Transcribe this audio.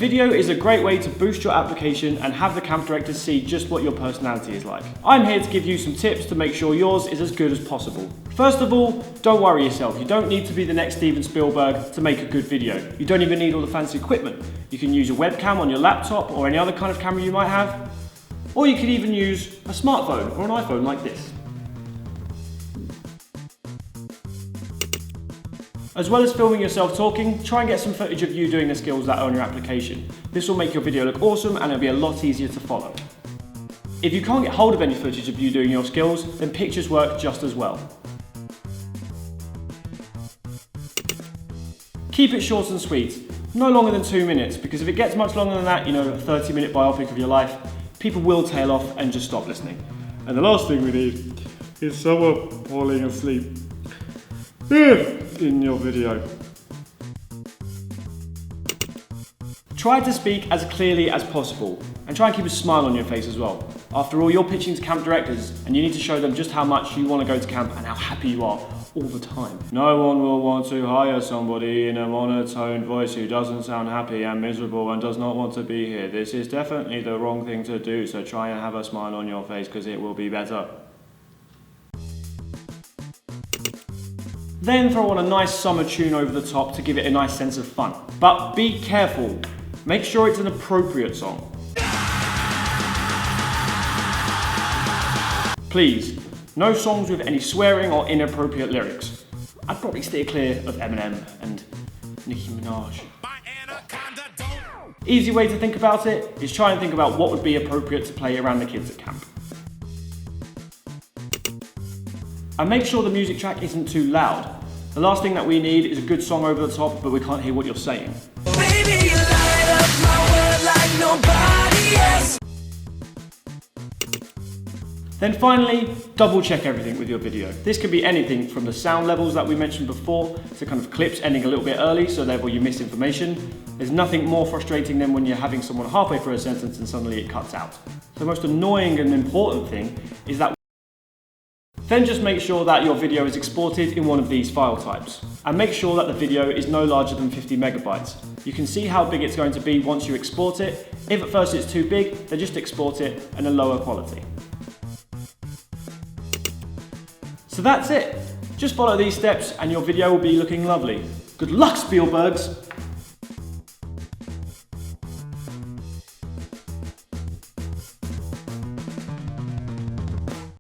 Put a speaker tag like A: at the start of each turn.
A: video is a great way to boost your application and have the camp director see just what your personality is like. I'm here to give you some tips to make sure yours is as good as possible. First of all, don't worry yourself. You don't need to be the next Steven Spielberg to make a good video. You don't even need all the fancy equipment. You can use a webcam on your laptop or any other kind of camera you might have. Or you could even use a smartphone or an iPhone like this. As well as filming yourself talking, try and get some footage of you doing the skills that are on your application. This will make your video look awesome and it'll be a lot easier to follow. If you can't get hold of any footage of you doing your skills, then pictures work just as well. Keep it short and sweet, no longer than 2 minutes, because if it gets much longer than that, you know, a 30-minute biopic of your life, people will tail off and just stop listening. And the last thing we need is someone falling asleep in your video. Try to speak as clearly as possible and try and keep a smile on your face as well. After all, you're pitching to camp directors and you need to show them just how much you want to go to camp and how happy you are all the time. No one will want to hire somebody in a monotone voice who doesn't sound happy and miserable and does not want to be here. This is definitely the wrong thing to do, so try and have a smile on your face because it will be better. Then throw on a nice summer tune over the top to give it a nice sense of fun. But be careful. Make sure it's an appropriate song. Please, no songs with any swearing or inappropriate lyrics. I'd probably steer clear of Eminem and Nicki Minaj. Easy way to think about it is try and think about what would be appropriate to play around the kids at camp. And make sure the music track isn't too loud. The last thing that we need is a good song over the top, but we can't hear what you're saying. Baby, you light up my world like nobody else. Then finally, double check everything with your video. This could be anything from the sound levels that we mentioned before to kind of clips ending a little bit early, so therefore you miss information. There's nothing more frustrating than when you're having someone halfway through a sentence and suddenly it cuts out. The most annoying and important thing is that then just make sure that your video is exported in one of these file types. And make sure that the video is no larger than 50 megabytes. You can see how big it's going to be once you export it. If at first it's too big, then just export it in a lower quality. So that's it. Just follow these steps and your video will be looking lovely. Good luck, Spielbergs!